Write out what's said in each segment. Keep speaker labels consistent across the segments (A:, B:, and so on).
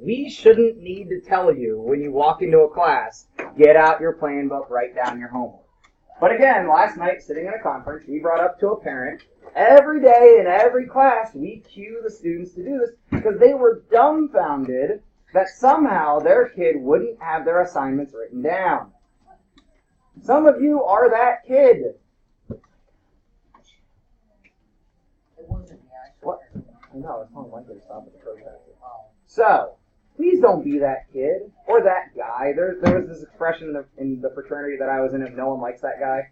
A: We shouldn't need to tell you when you walk into a class, get out your plan book, write down your homework. But again, last night, sitting in a conference, we brought up to a parent, every day in every class, we cue the students to do this because they were dumbfounded that somehow their kid wouldn't have their assignments written down. Some of you are that kid. What? No, it's not like to stop at the protractor. So, please don't be that kid or that guy. There was this expression in the fraternity that I was in, if no one likes that guy.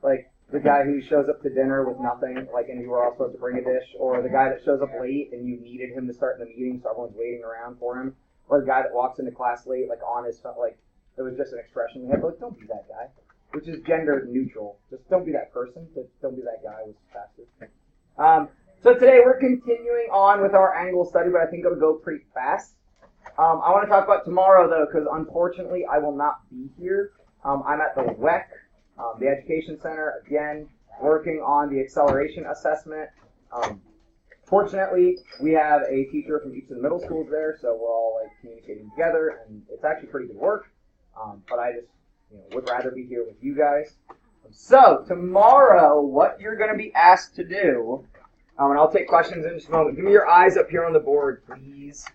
A: Like, the guy who shows up to dinner with nothing, like, and you were all supposed to bring a dish, or the guy that shows up late and you needed him to start the meeting so everyone's waiting around for him, or the guy that walks into class late, like, on his phone, like, it was just an expression we had, like, don't be that guy, which is gender neutral. Just don't be that person, but don't be that guy was faster. So today we're continuing on with our angle study, but I think it'll go pretty fast. I want to talk about tomorrow, though, because unfortunately I will not be here. I'm at the WEC, the Education Center, again, working on the acceleration assessment. Fortunately, we have a teacher from each of the middle schools there, so we're all like communicating together, and it's actually pretty good work. But I just would rather be here with you guys. So tomorrow, what you're going to be asked to do, and I'll take questions in just a moment. Give me your eyes up here on the board, please.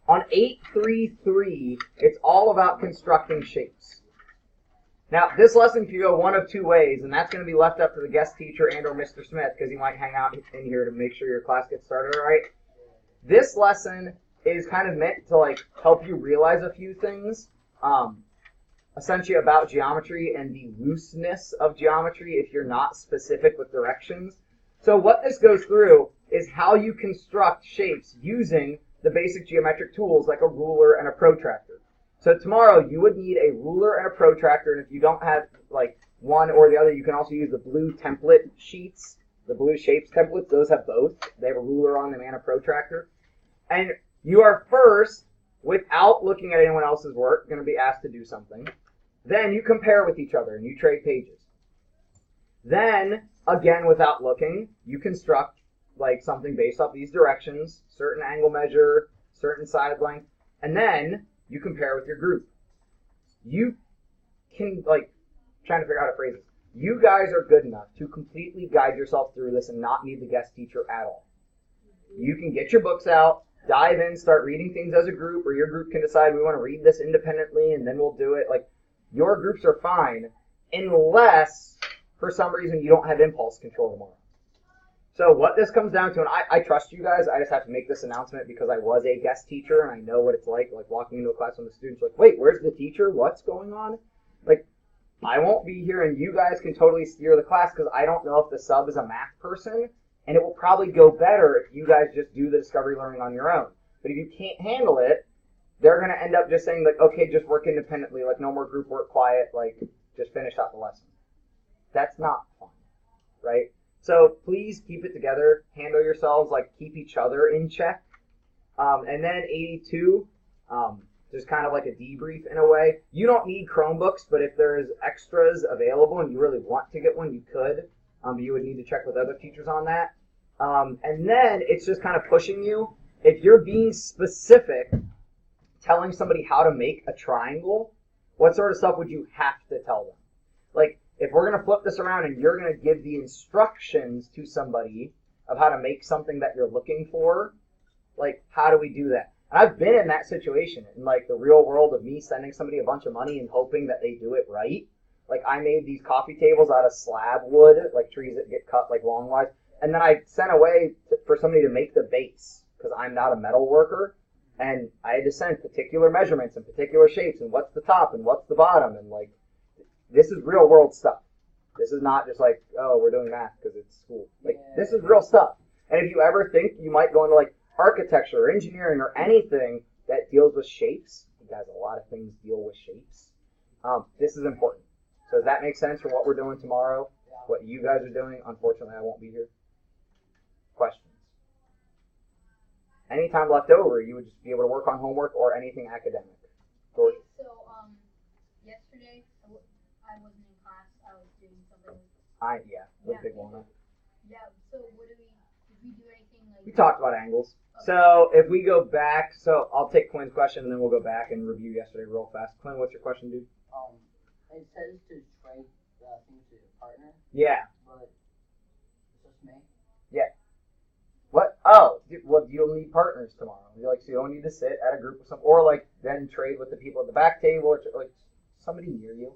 A: On 833, it's all about constructing shapes. Now, this lesson can go one of two ways, and that's going to be left up to the guest teacher and or Mr. Smith, because he might hang out in here to make sure your class gets started all right. This lesson is kind of meant to help you realize a few things, essentially about geometry and the looseness of geometry if you're not specific with directions. So what this goes through is how you construct shapes using the basic geometric tools like a ruler and a protractor. So tomorrow you would need a ruler and a protractor, and if you don't have one or the other, you can also use the blue template sheets, the blue shapes templates. Those have both. They have a ruler on them and a protractor. And you are first, without looking at anyone else's work, going to be asked to do something. Then you compare with each other and you trade pages. Then, again, without looking, you construct something based off these directions, certain angle measure, certain side length, and then you compare with your group. You can, trying to figure out how to phrase this. You guys are good enough to completely guide yourself through this and not need the guest teacher at all. You can get your books out, dive in, start reading things as a group, or your group can decide we want to read this independently and then we'll do it. Your groups are fine unless, for some reason, you don't have impulse control tomorrow. So what this comes down to, and I trust you guys, I just have to make this announcement because I was a guest teacher and I know what it's like walking into a class when the students are wait, where's the teacher? What's going on? I won't be here and you guys can totally steer the class because I don't know if the sub is a math person, and it will probably go better if you guys just do the discovery learning on your own. But if you can't handle it, they're going to end up just saying, okay, just work independently, no more group work, quiet, just finish out the lesson. That's not fun, right? So please keep it together, handle yourselves, keep each other in check. And then 82, just kind of like a debrief in a way. You don't need Chromebooks, but if there's extras available and you really want to get one, you could. You would need to check with other teachers on that. And then it's just kind of pushing you. If you're being specific, telling somebody how to make a triangle, what sort of stuff would you have to tell them? If we're going to flip this around and you're going to give the instructions to somebody of how to make something that you're looking for, how do we do that? And I've been in that situation in the real world of me sending somebody a bunch of money and hoping that they do it right. I made these coffee tables out of slab wood, trees that get cut long-wise, and then I sent away for somebody to make the base because I'm not a metal worker, and I had to send particular measurements and particular shapes and what's the top and what's the bottom, and this is real world stuff. This is not just oh, we're doing math because it's school. This is real stuff. And if you ever think you might go into architecture or engineering or anything that deals with shapes, guys, a lot of things deal with shapes. This is important. So does that make sense for what we're doing tomorrow? What you guys are doing? Unfortunately, I won't be here. Questions? Any time left over, you would just be able to work on homework or anything academic. George?
B: So, yesterday, I wasn't in class. I was doing something.
A: With Big Walnut.
B: Yeah, so did we do anything
A: We talked about angles. So if we go back, so I'll take Quinn's question and then we'll go back and review yesterday real fast. Quinn, what's your question, dude?
C: It says to trade things to your partner.
A: Yeah.
C: But it's just me.
A: Yeah. What? Oh, well, you'll need partners tomorrow. Like, so you'll need to sit at a group of some, or like then trade with the people at the back table, or like somebody near you.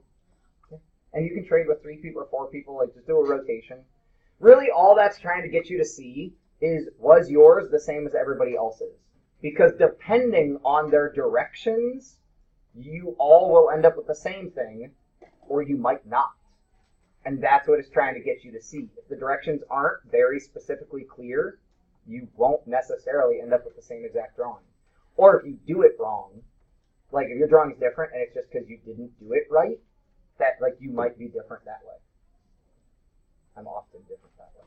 A: Yeah. And you can trade with 3 people or 4 people. Like, just do a rotation. Really, all that's trying to get you to see is, was yours the same as everybody else's? Because depending on their directions, you all will end up with the same thing, or you might not. And that's what it's trying to get you to see. If the directions aren't very specifically clear, you won't necessarily end up with the same exact drawing. Or if you do it wrong, like if your drawing is different and it's just because you didn't do it right, that like you might be different that way. I'm often different that way.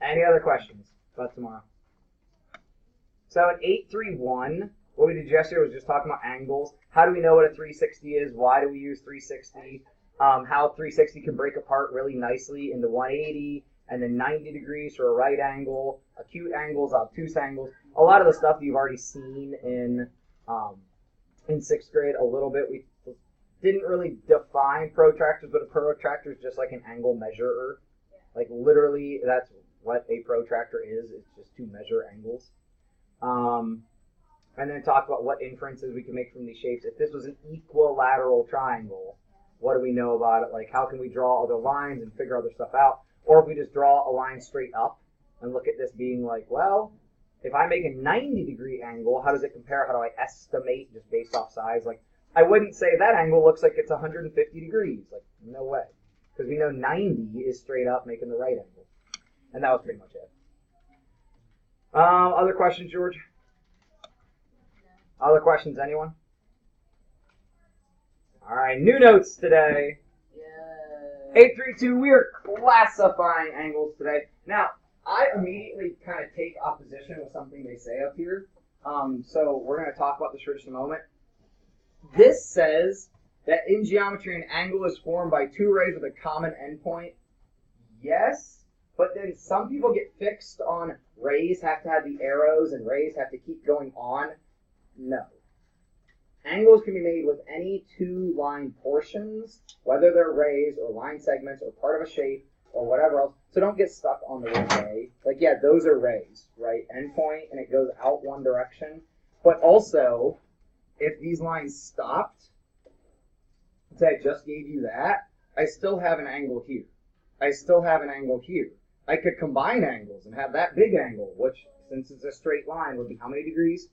A: Any other questions about tomorrow? So at 831, what we did yesterday was just talking about angles. How do we know what a 360 is? Why do we use 360? How 360 can break apart really nicely into 180 and then 90 degrees for a right angle, acute angles, obtuse angles. A lot of the stuff you've already seen in 6th grade a little bit. We didn't really define protractors, but a protractor is just like an angle measurer. Like literally, that's what a protractor is. It's just to measure angles. And then talk about what inferences we can make from these shapes. If this was an equilateral triangle, what do we know about it? Like, how can we draw other lines and figure other stuff out? Or if we just draw a line straight up and look at this being like, well, if I make a 90-degree angle, how does it compare? How do I estimate just based off size? Like, I wouldn't say that angle looks like it's 150 degrees. Like, no way. Because we know 90 is straight up making the right angle. And that was pretty much it. Other questions, George? No. Other questions, anyone? All right, new notes today.
C: Yeah.
A: 832, we are classifying angles today. Now, I immediately kind of take opposition with something they say up here. So we're going to talk about this for just a moment. This says that in geometry, an angle is formed by 2 rays with a common endpoint. Yes, but then some people get fixed on rays have to have the arrows and rays have to keep going on. No. Angles can be made with any 2 line portions, whether they're rays or line segments or part of a shape or whatever else. So don't get stuck on the word ray. Like, yeah, those are rays, right? Endpoint, and it goes out one direction. But also, if these lines stopped, say I just gave you that, I still have an angle here. I still have an angle here. I could combine angles and have that big angle, which, since it's a straight line, would be how many degrees?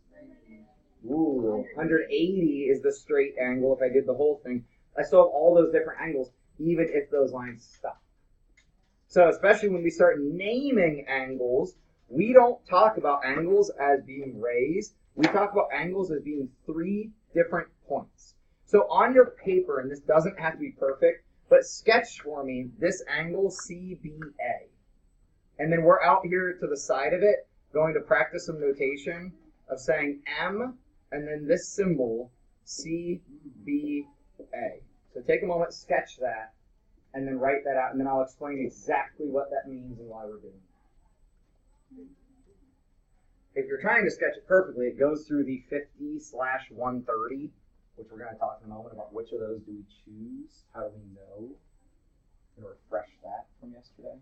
A: Ooh, 180 is the straight angle if I did the whole thing. I still have all those different angles, even if those lines stop. So especially when we start naming angles, we don't talk about angles as being rays. We talk about angles as being 3 different points. So on your paper, and this doesn't have to be perfect, but sketch for me this angle CBA. And then we're out here to the side of it going to practice some notation of saying M and then this symbol CBA. So take a moment, sketch that, and then write that out, and then I'll explain exactly what that means and why we're doing it. If you're trying to sketch it perfectly, it goes through the 50/130, which we're going to talk in a moment about which of those do we choose, how do we know, and refresh that from yesterday.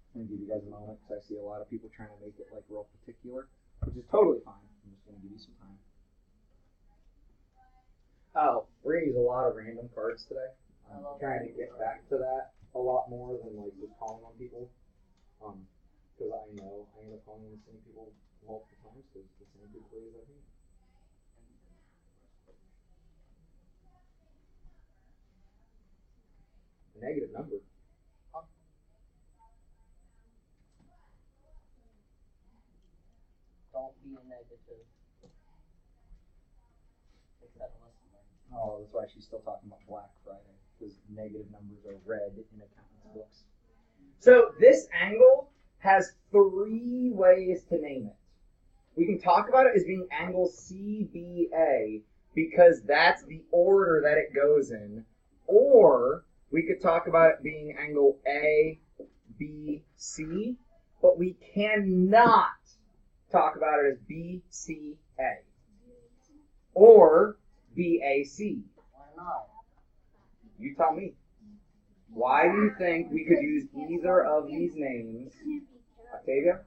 A: I'm going to give you guys a moment because I see a lot of people trying to make it like real particular, which is totally fine. I'm just going to give you some time. Oh, we're going to use a lot of random cards today. I'm trying to get back to that a lot more than like just calling on people. Because I know I end up calling on the same people multiple times because it's the same people as I think. A negative number.
C: Don't be a negative.
A: Oh, that's why she's still talking about Black Friday, because negative numbers are red in accountants' books. So this angle has 3 ways to name it. We can talk about it as being angle CBA because that's the order that it goes in. Or we could talk about it being angle ABC, but we cannot talk about it as BCA or BAC.
C: Why not?
A: You tell me. Why do you think we could use either of these names? Octavia?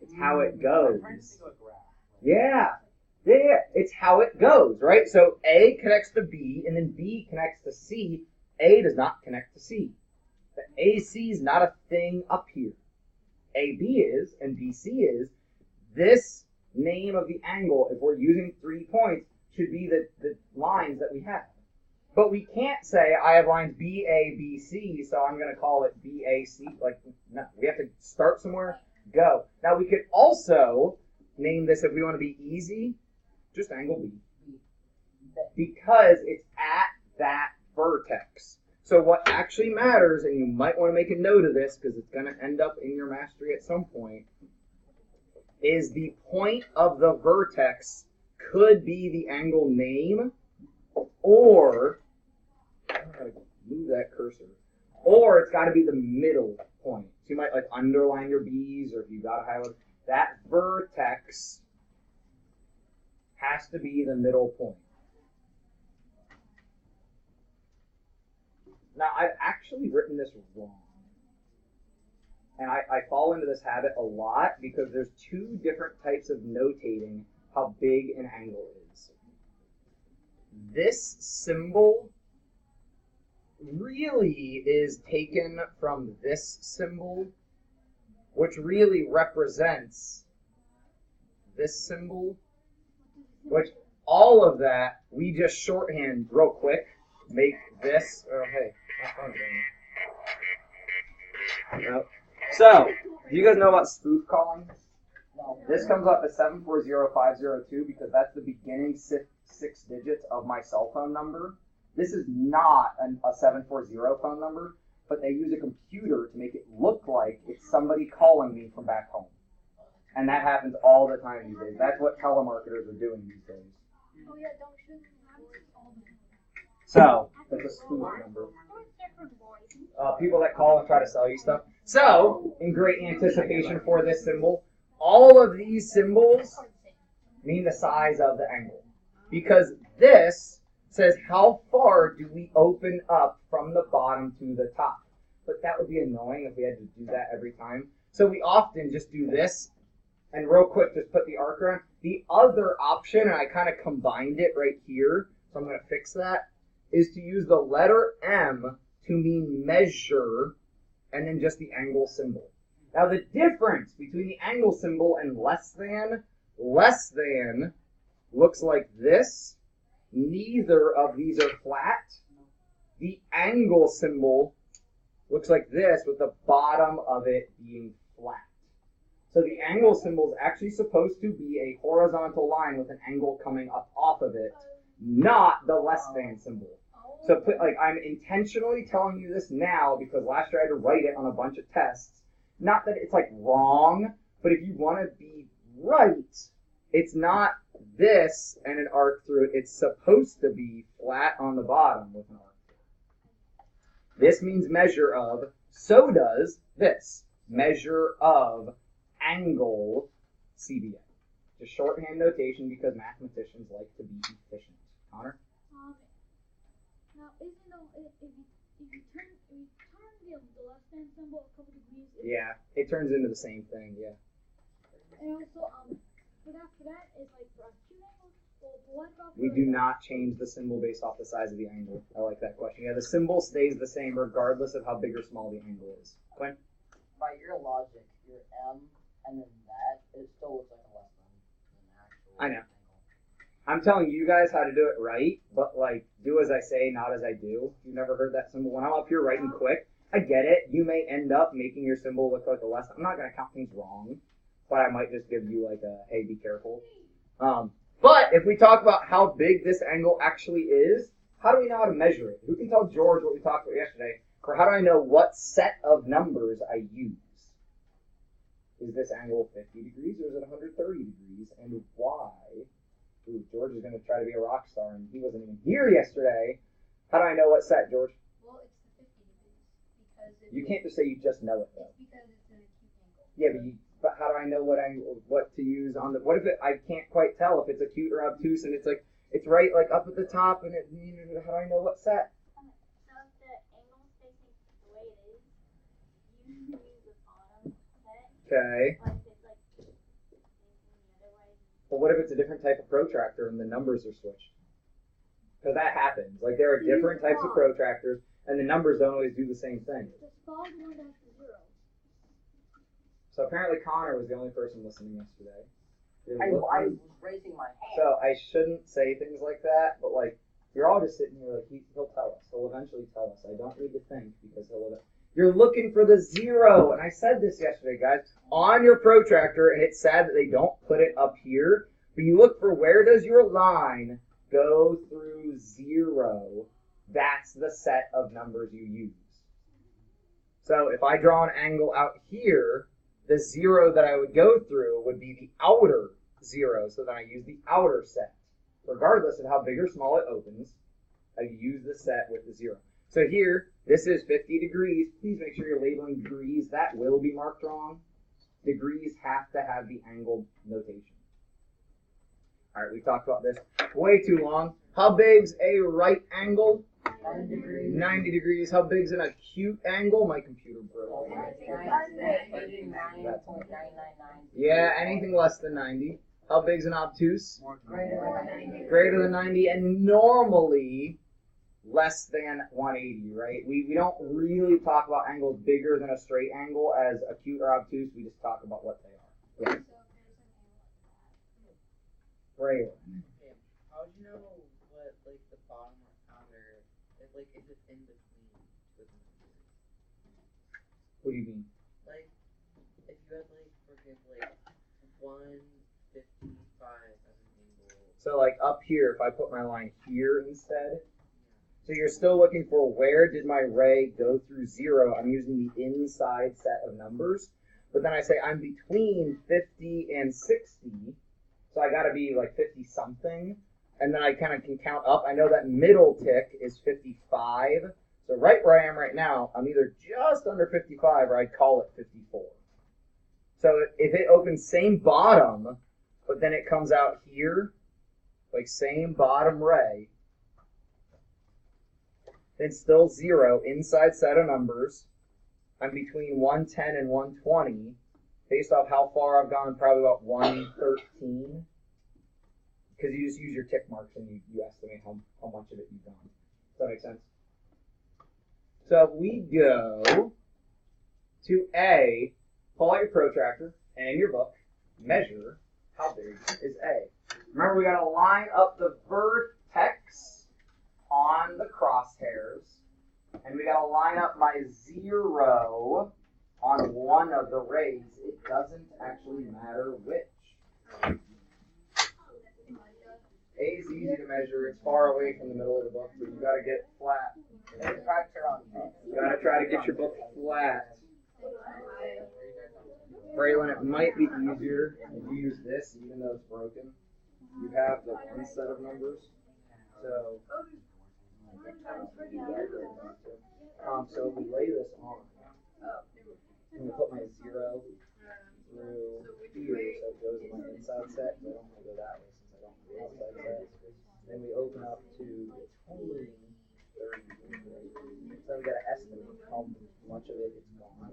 A: It's how it goes. Yeah. It's how it goes, right? So A connects to B, and then B connects to C. A does not connect to C. The AC is not a thing up here. AB is, and BC is. This name of the angle, if we're using 3 points, should be the lines that we have. But we can't say I have lines BA, BC, so I'm going to call it BAC. Like, no, we have to start somewhere, go. Now, we could also name this, if we want to be easy, just angle B. Because it's at that vertex. So what actually matters, and you might want to make a note of this because it's going to end up in your mastery at some point, is the point of the vertex could be the angle name, or, I gotta move that cursor, or it's got to be the middle point. So you might like underline your B's, or if you got to highlight, that vertex has to be the middle point. Now, I've actually written this wrong. And I fall into this habit a lot because there's two different types of notating how big an angle is. This symbol really is taken from this symbol, which really represents this symbol, which all of that, we just shorthand real quick, make this, oh hey, my phone's ringing. Nope. So, do you guys know about spoof calling?
C: No.
A: This comes up as 740502 because that's the beginning six digits of my cell phone number. This is not a 740 phone number, but they use a computer to make it look like it's somebody calling me from back home. And that happens all the time these days. That's what telemarketers are doing these days.
B: Oh yeah, don't shoot all the
A: So, that's a spoof number. People that call and try to sell you stuff. So, in great anticipation for this symbol, all of these symbols mean the size of the angle. Because this says how far do we open up from the bottom to the top. But that would be annoying if we had to do that every time. So we often just do this, and real quick just put the arc around. The other option, and I kind of combined it right here, so I'm going to fix that, is to use the letter M to mean measure, and then just the angle symbol. Now the difference between the angle symbol and less than looks like this. Neither of these are flat. The angle symbol looks like this with the bottom of it being flat. So the angle symbol is actually supposed to be a horizontal line with an angle coming up off of it, not the less than symbol. So I'm intentionally telling you this now because last year I had to write it on a bunch of tests. Not that it's like wrong, but if you want to be right, it's not this and an arc through it. It's supposed to be flat on the bottom with an arc. This means measure of, so does this. Measure of angle CBA. Just shorthand notation because mathematicians like to be efficient. Connor?
B: Now, if you turn the left-hand symbol a couple degrees?
A: Yeah, it turns into the same thing, yeah.
B: And also, for that, it's like for acute angles,
A: we do not change the symbol based off the size of the angle. I like that question. Yeah, the symbol stays the same regardless of how big or small the angle is. Quinn?
C: By your logic, your M and then that, it still looks like a less than an actual
A: I know.
C: angle.
A: I'm telling you guys how to do it right, but like, do as I say, not as I do. You've never heard that symbol. When I'm up here writing quick, I get it. You may end up making your symbol look like a less. I'm not going to count things wrong, but I might just give you like a, hey, be careful. But if we talk about how big this angle actually is, how do we know how to measure it? Who can tell George what we talked about yesterday? Or how do I know what set of numbers I use? Is this angle 50 degrees or is it 130 degrees? And why? Ooh, George is going to try to be a rock star, and he wasn't even here yesterday. How do I know what set, George?
B: Well, it's the 50 degrees because
A: You can't just say you just know it, though.
B: it's because it's an acute angle.
A: Yeah, but how do I know what to use on the? What if I can't quite tell if it's acute or obtuse, and it's right like up at the top, and how do I know what set?
D: So if the angle's facing the way it is, you use the bottom set.
A: Okay.
D: But if it's like facing the other way,
A: Well, what if it's a different type of protractor and the numbers are switched? Because that happens. Like there are different types of protractors, and the numbers don't always do the same thing.
D: the small one has the zero.
A: So apparently Connor was the only person listening yesterday.
C: I was raising my hand.
A: So I shouldn't say things like that, but like you're all just sitting here like he'll tell us. He'll eventually tell us. I don't need to think because you're looking for the zero, and I said this yesterday, guys, on your protractor, and it's sad that they don't put it up here, but you look for where does your line go through zero. That's the set of numbers you use. So if I draw an angle out here, the zero that I would go through would be the outer zero, so then I use the outer set. Regardless of how big or small it opens, I use the set with the zero. So here, this is 50 degrees. Please make sure you're labeling degrees. That will be marked wrong. Degrees have to have the angled notation. All right, we talked about this way too long. How big's a right angle?
C: 90 degrees.
A: 90 degrees. How big's an acute angle? My computer broke.
C: 89.999.
A: Yeah, anything less than 90. How big's an obtuse?
C: Greater than 90.
A: Greater than 90, and normally less than 180, right? We don't really talk about angles bigger than a straight angle as acute or obtuse. We just talk about what they are. Yeah. Braylon.
E: Okay, how would you know what, like, the bottom or outer, if it's in between two of them?
A: What do you mean?
E: Like, if you had, like, for example, like, 155 as an angle.
A: So like up here, if I put my line here instead, so you're still looking for where did my ray go through zero. I'm using the inside set of numbers, but then I say I'm between 50 and 60. So I gotta be like 50 something, and then I kind of can count up. I know that middle tick is 55. So right where I am right now, I'm either just under 55 or I'd call it 54. So if it opens same bottom, but then it comes out here, like same bottom ray, then still zero, inside set of numbers. I'm between 110 and 120. Based off how far I've gone, probably about 113. Because you just use your tick marks and you estimate how much of it you've done. Does that make sense? So if we go to A, pull out your protractor and in your book, measure how big is A. Remember, we got to line up the vertex on the crosshairs, and we got to line up my zero on one of the rays. It doesn't actually matter which. A is easy to measure. It's far away from the middle of the book, but you got to get flat. You got to try to get your book flat. Braylon, it might be easier if you use this, even though it's broken. You have the one set of numbers. So, so we lay this on. I'm going to put my zero through here, so it goes in my inside set. I don't want to go that way since I don't have the outside set. Then we open up to between 30 and 40. So I've got to estimate how much of it is gone.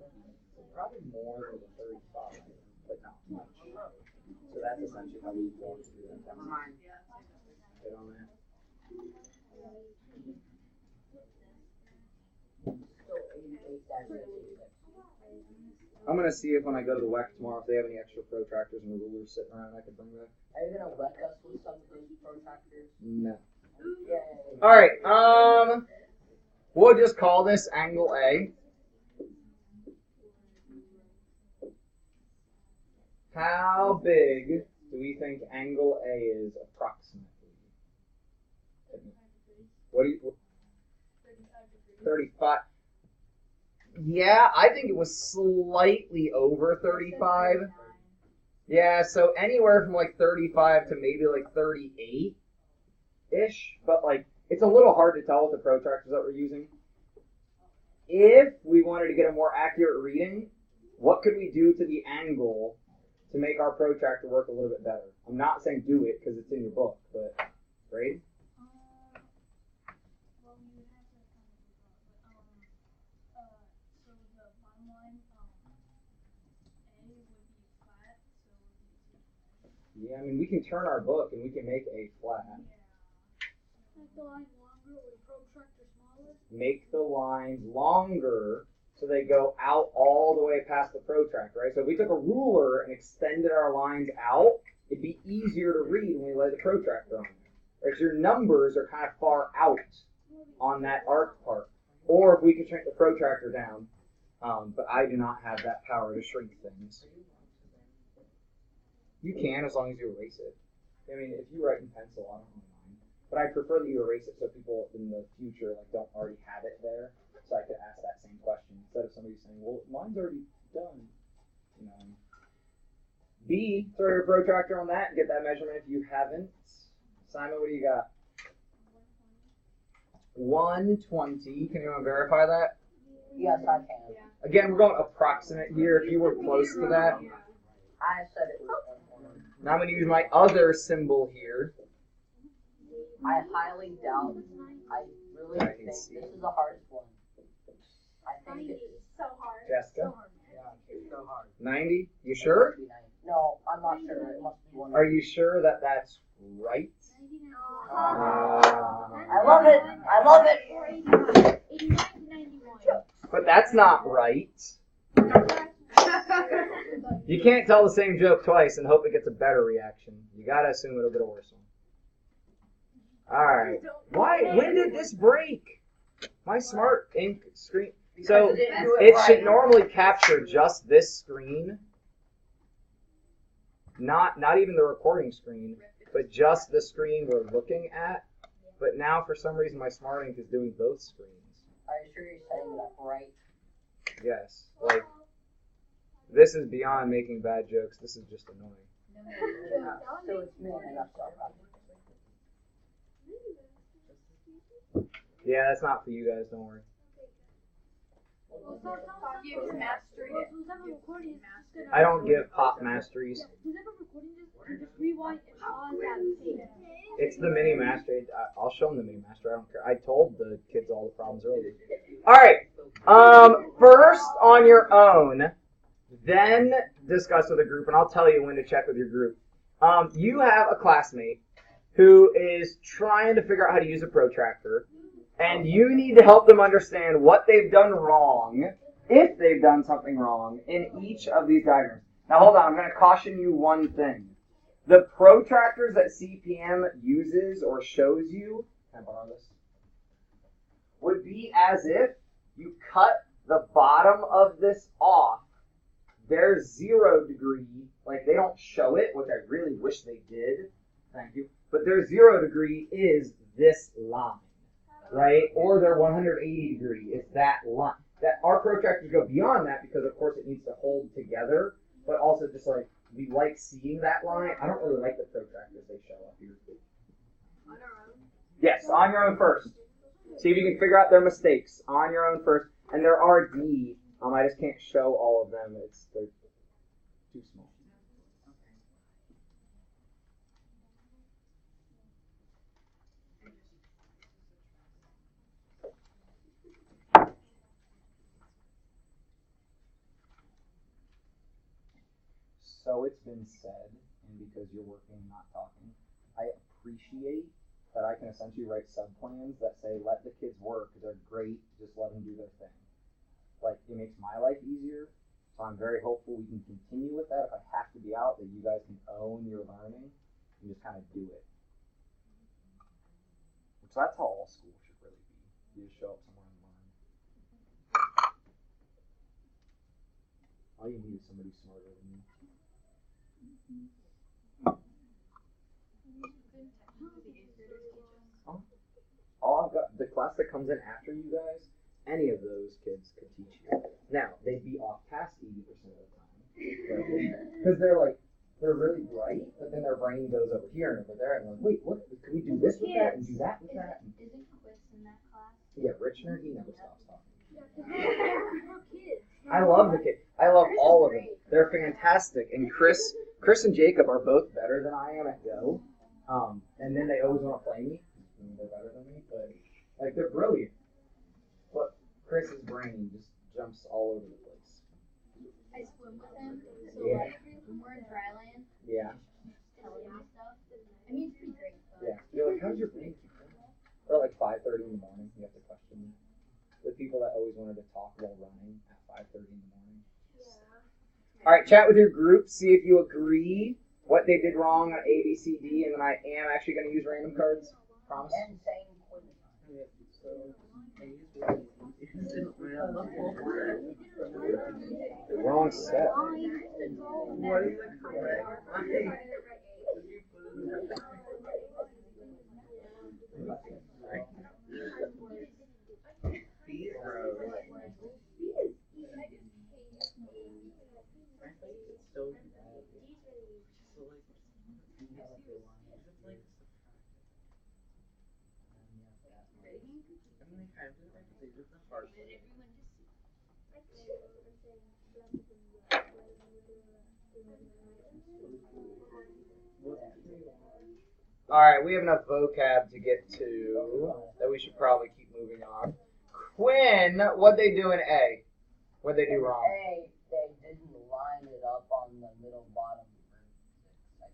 A: So probably more than the 35, but not much. So that's essentially how we walk through that. Never mind. Good on that. I'm going to see if when I go to the WEC tomorrow, if they have any extra protractors and rulers sitting around I could bring back.
C: Are you gonna wet us with some of those protractors?
A: No.
C: Yay.
A: Alright, we'll just call this angle A. How big do we think angle A is approximately? What do you... 35. Yeah, I think it was slightly over 35. Yeah, so anywhere from like 35 to maybe like 38-ish. But like, it's a little hard to tell with the protractors that we're using. If we wanted to get a more accurate reading, what could we do to the angle to make our protractor work a little bit better? I'm not saying do it because it's in your book, but right?
B: Well, you would have to kind of so the bottom line, A would be flat, so it would be easier to measure.
A: Yeah, I mean, we can turn our book and we can make a flat.
B: Yeah. Make the line longer or the protractor smaller?
A: Make the lines longer so they go out all the way past the protractor, right? So if we took a ruler and extended our lines out, it'd be easier to read when we lay the protractor on there. Because your numbers are kind of far out on that arc part. Or if we could shrink the protractor down, but I do not have that power to shrink things. You can, as long as you erase it. I mean, if you write in pencil, I don't really mind. But I prefer that you erase it so people in the future like don't already have it there. So I could ask that same question instead of somebody saying, well, mine's already done. You know. B, throw your protractor on that and get that measurement if you haven't. Simon, what do you got? 120. Can anyone verify that?
C: Yes, I can.
A: Again, we're going approximate here. If you were close to that.
C: I said it was 120.
A: Now I'm going to use my other symbol here.
C: I highly doubt. I really
A: I
C: think
A: can
C: this
A: see.
C: is the hardest one. I think it's
D: So hard.
A: Jessica?
C: yeah, it's so hard.
A: 90? You sure?
C: No, I'm not sure. It must be one.
A: Are you sure that that's right?
C: I love it. I love it.
D: 89 to 91.
A: But that's not right. You can't tell the same joke twice and hope it gets a better reaction. You gotta assume it'll get a worse one. Alright. Why? When did this break? My smart ink screen. So it should normally capture just this screen. Not even the recording screen, but just the screen we're looking at. But now for some reason my smart ink is doing both screens.
C: Are you sure you're saying that right?
A: Yes. Like, this is beyond making bad jokes. This is just annoying.
C: So it's me and that's all right.
A: Yeah, that's not for you guys. Don't worry. I don't give pop masteries. It's the mini master. I'll show them the mini master. I don't care. I told the kids all the problems earlier. All right. First on your own, then discuss with a group, and I'll tell you when to check with your group. You have a classmate who is trying to figure out how to use a protractor, and you need to help them understand what they've done wrong, if they've done something wrong, in each of these diagrams. Now hold on, I'm going to caution you one thing. The protractors that CPM uses or shows you, can I borrow this? Would be as if you cut the bottom of this off. Their 0 degree, like they don't show it, which I really wish they did. Thank you. But their 0 degree is this line, right? Or their 180 degree is that line. That our protractors go beyond that because, of course, it needs to hold together. But also, just like we like seeing that line. I don't really like the protractors they show up here.
D: On our own?
A: Yes, on your own first. See if you can figure out their mistakes on your own first. And there are D. I just can't show all of them. They're too small. So it's been said, and because you're working and not talking, I appreciate that I can essentially write subplans that say, let the kids work, they're great, just let them do their thing. Like, it makes my life easier, so I'm very hopeful we can continue with that. If I have to be out, that you guys can own your learning and just kind of do it. So that's how all school should really be. You just show up somewhere and learn. All you need is somebody smarter than you. All I've got, the class that comes in after you guys any of those kids could teach you. Now, they'd be off task 80% of the time. Because they're really bright, but then their brain goes over here and over there, and like, wait, what? Can we do this with that and do that with that?
D: Is it quiz in that class?
A: Yeah, Richner, he never stops talking.
B: Kids.
A: I love the kids. I love all of them. They're fantastic. And Chris and Jacob are both better than I am at Go. And then they always want to play me. They're better than me, but like they're brilliant. But Chris's brain just jumps all over the place.
D: I swim with him, so
A: Yeah.
D: like when we're in dry land,
A: Yeah.
D: he's telling me stuff. I mean, it's pretty great, but
A: Yeah. You're like, how's your brain keep going? Or like 5:30 in the morning, you have to question that. The people that always wanted to talk while running at 5:30 in the morning. All right, chat with your group, see if you agree what they did wrong on A, B, C, D, and then I am actually going to use random cards. Promise.
C: Insane quiz.
E: So, I use really easy. It didn't line up the whole word.
A: The wrong set.
E: What is the correct line? These rows. So like, I mean, they kind of did like they did the hard way.
A: All right, we have enough vocab to get to that we should probably keep moving on. Quinn, what'd they do in A? What'd they do wrong?
C: A, they didn't line it up on the middle bottom.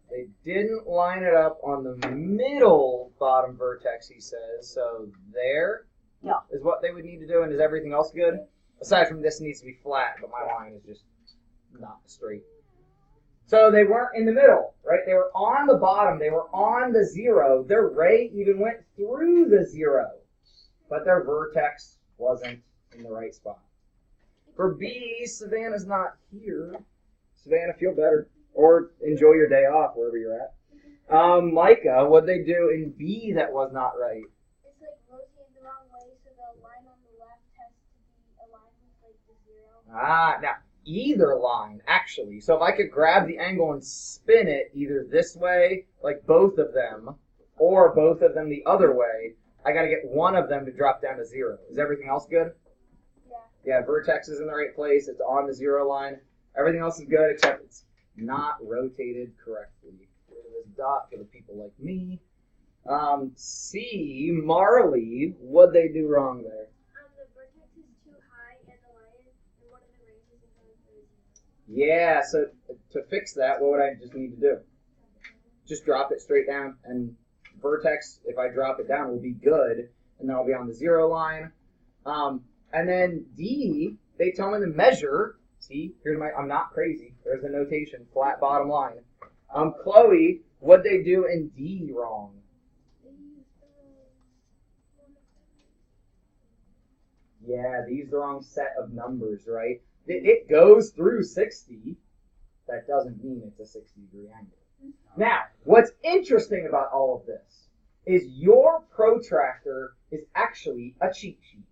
A: They didn't line it up on the middle bottom vertex, he says. So there is what they would need to do. And is everything else good? Aside from this needs to be flat, but my line is just not straight. So they weren't in the middle, right? They were on the bottom. They were on the 0. Their ray even went through the 0. But their vertex wasn't in the right spot. For B, Savannah's not here. Savannah, feel better. Or enjoy your day off wherever you're at. Micah, what'd they do in B that was not right?
D: it's like rotated the wrong way, so the line on the left has to be aligned with like the 0.
A: Now, either line, actually. So if I could grab the angle and spin it either this way, like both of them, or both of them the other way, I got to get one of them to drop down to 0. Is everything else good?
D: Yeah.
A: Yeah, vertex is in the right place. It's on the 0 line. Everything else is good except it's not rotated correctly. Get rid of this dot for the people like me. C, Marley, what'd they do wrong there?
D: The vertex is too high and the line and one of the ranges is on the 0.
A: Yeah, so to fix that, what would I just need to do? Just drop it straight down, and vertex, if I drop it down, will be good, and then I'll be on the 0 line. And then D, they tell me to measure. See, here's I'm not crazy. There's the notation, flat bottom line. Chloe, what'd they do in D wrong? Yeah, these are the wrong set of numbers, right? It goes through 60. That doesn't mean it's a 60-degree angle. Now, what's interesting about all of this is your protractor is actually a cheat sheet.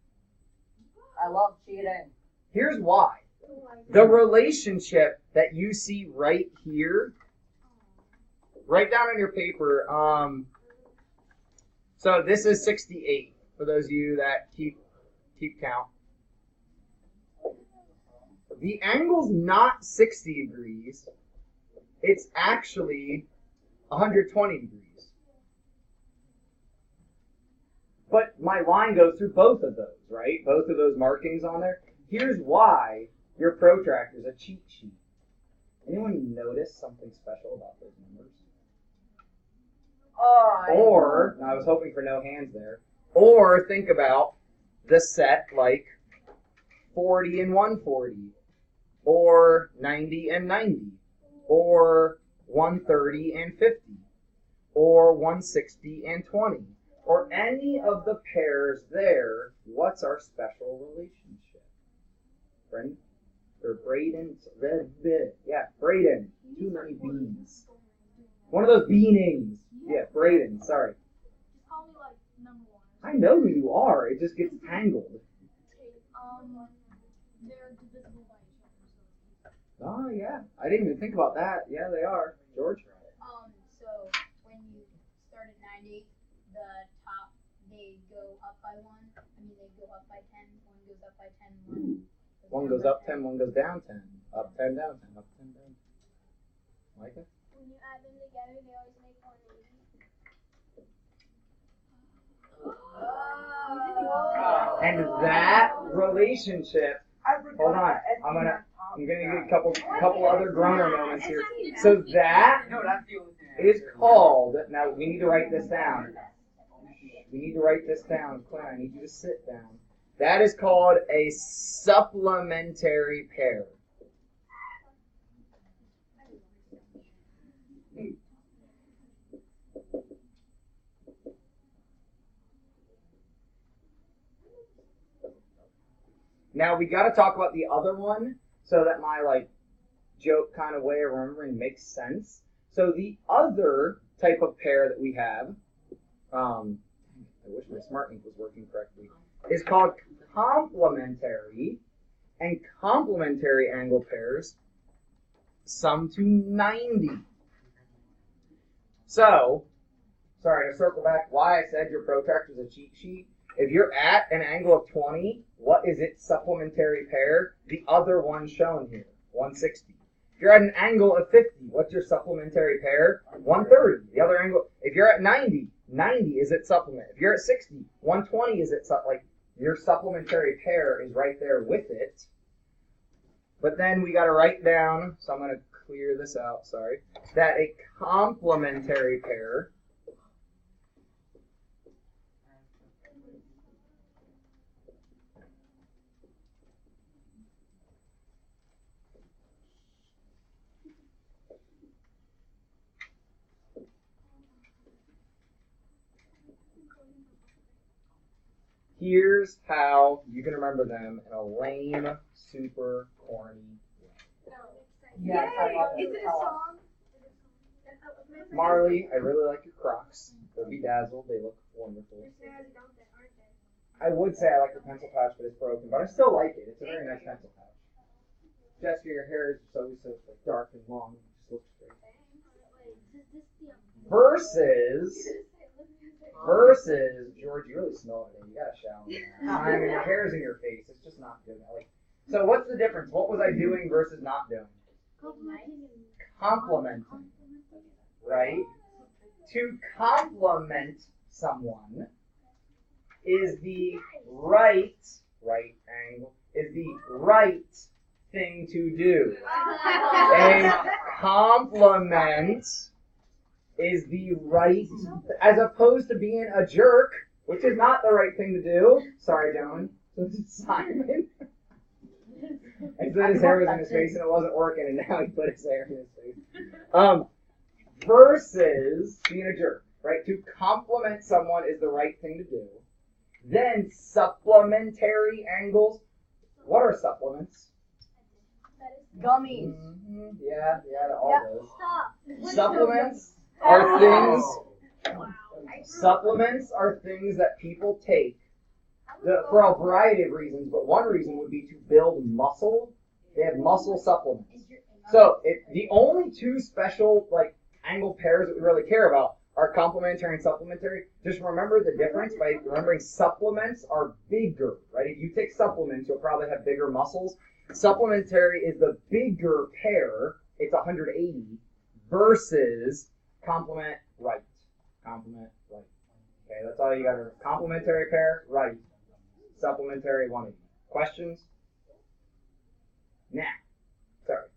C: I love cheating.
A: Here's why. The relationship that you see right here, write down on your paper, so this is 68, for those of you that keep count. The angle's not 60 degrees. It's actually 120 degrees. But my line goes through both of those, right? Both of those markings on there. Here's why your protractor is a cheat sheet. Anyone notice something special about those numbers? Or, I was hoping for no hands there, or think about the set like 40 and 140, or 90 and 90, or 130 and 50, or 160 and 20, or any of the pairs there. What's our special relationship? Brendan? Or Braden? Yeah, Braden. Too many beans. One of those beanings. Yeah, Braden, sorry.
B: Just call me like number 1.
A: I know who you are. It just gets tangled.
B: divisible by each other, so it's easy.
A: Oh yeah, I didn't even think about that. Yeah, they are. George.
F: So when you start at 90, the top, they go up by 1. I mean, they go up by 10. One goes up by 10.
A: One goes up 10, one goes down 10. Up 10, down 10, up 10, down 10. Like it?
D: When you add them together, they always make 180.
A: And that relationship. Hold on, I'm gonna get a couple other groaner moments here. So that is called. Now we need to write this down. We need to write this down. Clint, I need you to sit down. That is called a supplementary pair. Now we got to talk about the other one so that my joke kind of way of remembering makes sense. So the other type of pair that we have, I wish my smart ink was working correctly, is called complementary, and complementary angle pairs sum to 90. So, sorry to circle back why I said your protractor is a cheat sheet. If you're at an angle of 20, what is its supplementary pair? The other one shown here, 160. If you're at an angle of 50, what's your supplementary pair? 130. The other angle, if you're at 90, 90 is its supplement. If you're at 60, 120 is its your supplementary pair is right there with it. But then we got to write down, so I'm going to clear this out, sorry, that a complementary pair here's how you can remember them in a lame, super corny way.
C: Yes, I love
D: Is it a song?
A: Marley, I really like your Crocs. They're bedazzled. They look wonderful. I would say I like your pencil pouch, but it's broken. But I still like it. It's a very nice pencil pouch. Jessica, your hair is always so dark and long. It just looks great. Versus, George, you really smell it. You gotta shower. I mean, your hair's in your face. It's just not good. So what's the difference? What was I doing versus not doing? Complimenting. Right? To compliment someone is the right angle, is the right thing to do. A compliment is the right, as opposed to being a jerk, which is not the right thing to do. Sorry, gentlemen. Simon. I said his hair was in his face and it wasn't working, and now he put his hair in his face. Versus being a jerk, right? To compliment someone is the right thing to do. Then supplementary angles. What are supplements?
C: Gummies.
A: Mm-hmm. Yeah, all those.
D: Stop.
A: Supplements are things. Supplements are things that people take for a variety of reasons, but one reason would be to build muscle. They have muscle supplements. So the only two special angle pairs that we really care about are complementary and supplementary. Just remember the difference by remembering supplements are bigger, right? If you take supplements, you'll probably have bigger muscles. Supplementary is the bigger pair. It's 180 versus complement right. Complement right. Okay, that's all you got to remember. Complementary pair, right. Supplementary 180. Questions? Now. Sorry.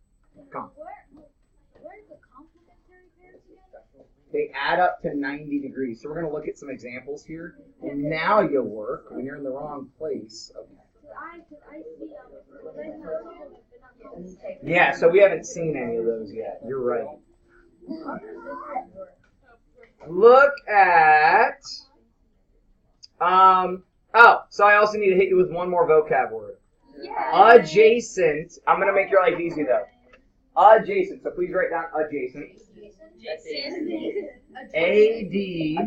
A: Come.
B: Where are the complementary pairs again?
A: They add up to 90 degrees. So we're going to look at some examples here. And now you'll work when you're in the wrong place. Okay. Yeah, so we haven't seen any of those yet. You're right. Look at... so I also need to hit you with one more vocab word. Yeah. Adjacent. I'm going to make your life easy, though. Adjacent. So please write down adjacent. A-D.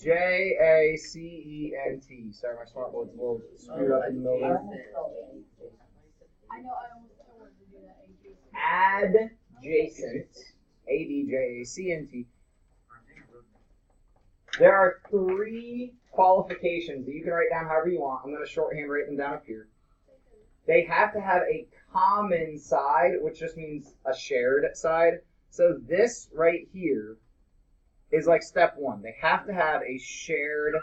A: J-A-C-E-N-T. Sorry, my smartboard's a little screwed up in the middle.
C: I almost spelled
F: I know I almost wanted to do that.
A: Adjacent. A-D-J-A-C-N-T. There are 3 qualifications that you can write down however you want. I'm going to shorthand write them down up here. They have to have a common side, which just means a shared side. So this right here is like step 1. They have to have a shared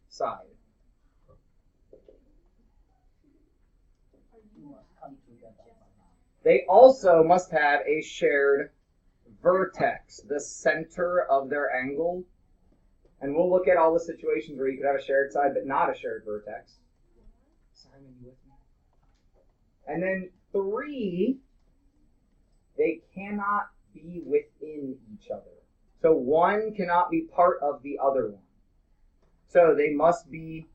A: side. They also must have a shared vertex, the center of their angle. And we'll look at all the situations where you could have a shared side but not a shared vertex. Simon, you with me? And then 3, they cannot be within each other. So one cannot be part of the other one. So they must be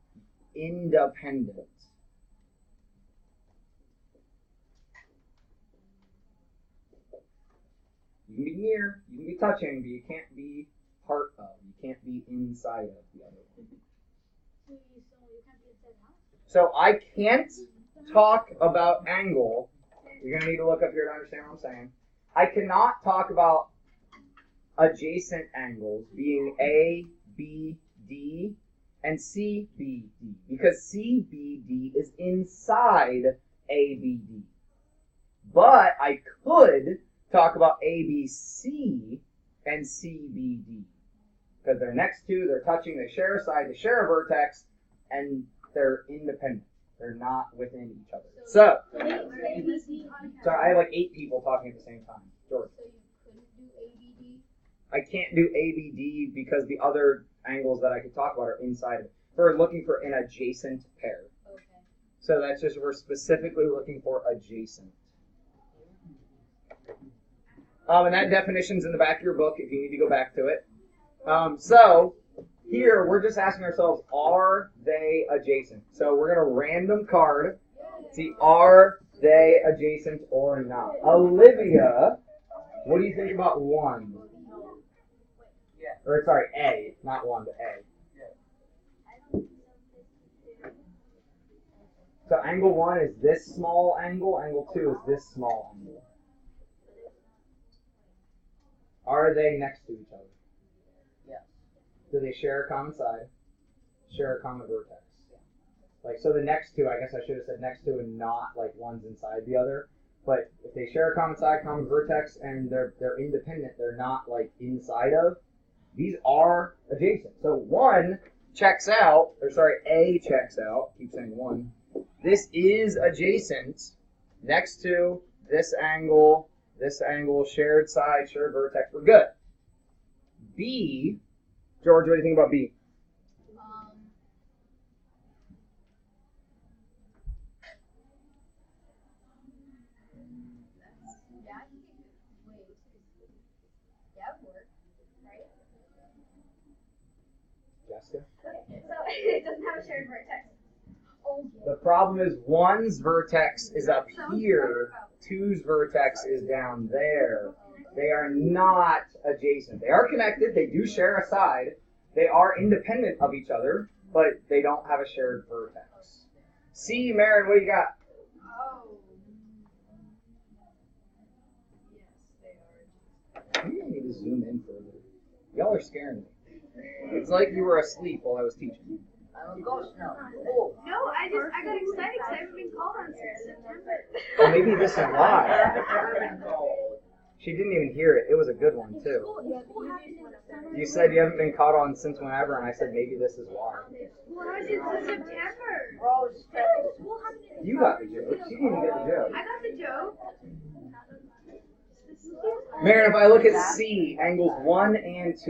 A: independent. You can be near, you can be touching, but you can't be part of. You can't be inside of the other one. So I can't talk about angle. You're going to need to look up here to understand what I'm saying. I cannot talk about adjacent angles being A, B, D, and C, B, D. Because C, B, D is inside A, B, D. But I could talk about A, B, C, and C, B, D. Because they're next to, they're touching, they share a side, they share a vertex, and they're independent. They're not within each other. So I have like 8 people talking at the same time. George.
F: So you couldn't do ABD?
A: I can't do ABD because the other angles that I could talk about are inside of it. We're looking for an adjacent pair.
F: Okay.
A: So that's just, we're specifically looking for adjacent. And that definition's in the back of your book if you need to go back to it. So here we're just asking ourselves, are they adjacent? So we're going to random card, see are they adjacent or not. Olivia, what do you think about 1?
C: Yeah.
A: Or sorry, A, not 1, but A. So angle 1 is this small angle, angle 2 is this small angle. Are they next to each other?
C: Yeah.
A: Do they share a common side? Share a common vertex? Like, so the next 2, I guess I should have said next to and not like one's inside the other. But if they share a common side, common vertex, and they're independent, they're not like inside of, these are adjacent. So 1 checks out, or sorry, A checks out, keep saying 1. This is adjacent next to this angle, shared side, shared vertex. We're good. B, George, what do you think about B?
F: That would work, right?
A: Jessica?
D: Okay, so it doesn't have a shared vertex.
A: The problem is 1's vertex is up here, 2's vertex is down there. They are not adjacent. They are connected. They do share a side. They are independent of each other, but they don't have a shared vertex. C, Marin, what do you got?
B: Oh. Yes, they are.
A: Maybe I need to zoom in further. Y'all are scaring me. It's like you were asleep while I was teaching.
C: I'm a ghost now. Oh.
B: No, I got excited because I haven't been called on since September.
A: Oh, maybe this is why. She didn't even hear it. It was a good one, too. You said you haven't been caught on since whenever, and I said maybe this is why.
B: Well, how is it since September?
C: Bro,
A: You got the joke. She didn't even get the joke.
B: I got the joke.
A: Marin, if I look at C, angles 1 and 2,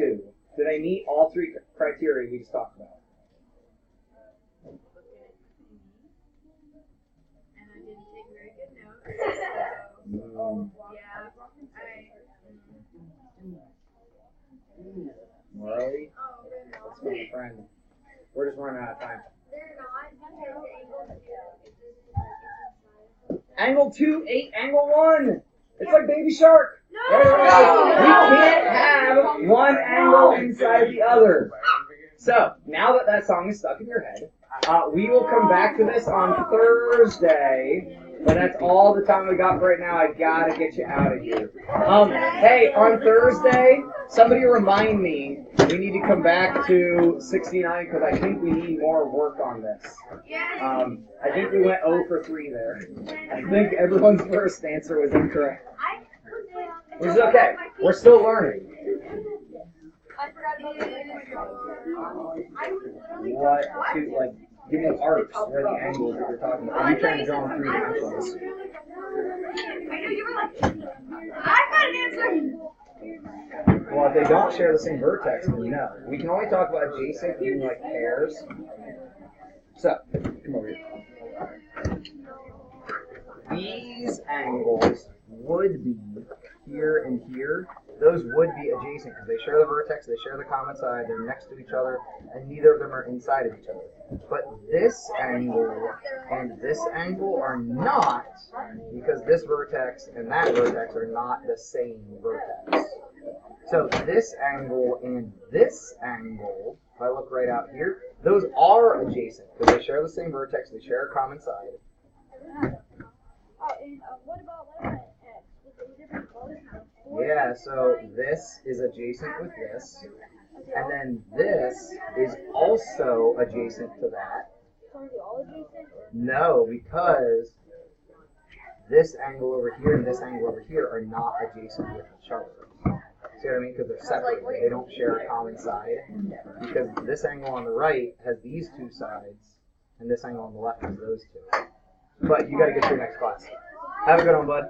A: do they meet all 3 criteria we just talked about?
B: And I didn't take very good notes.
A: Morally? That's my friend. We're just running out of time.
D: They're not because
A: Angle 2, 8, angle 1. It's like Baby Shark.
B: No!
A: There we go. We can't have one angle inside the other. So, now that that song is stuck in your head, we will come back to this on Thursday. But that's all the time we got for right now. I gotta get you out of here. Hey, on Thursday, somebody remind me we need to come back to 69 because I think we need more work on this. I think we went 0 for 3 there. I think everyone's first answer was incorrect. Which is okay. We're still learning.
D: I forgot about
A: What to, like, give me arcs where the angles that you're talking about. Are you trying to draw in 3 dimensions?
D: I knew you were like, I've got an answer!
A: Well, if they don't share the same vertex, then no. We can only talk about adjacent in like pairs. So, come over here. These angles would be here and here. Those would be adjacent because they share the vertex, they share the common side, they're next to each other, and neither of them are inside of each other. But this angle and this angle are not, because this vertex and that vertex are not the same vertex. So this angle and this angle, if I look right out here, those are adjacent because they share the same vertex, they share a common side.
D: Oh, and what about X? With the different colors now?
A: Yeah, so this is adjacent with this, and then this is also adjacent to that.
D: So are they all adjacent?
A: No, because this angle over here and this angle over here are not adjacent with each other. See what I mean? Because they're separate. They don't share a common side. Because this angle on the right has these 2 sides, and this angle on the left has those 2. But you got to get to your next class. Have a good one, bud.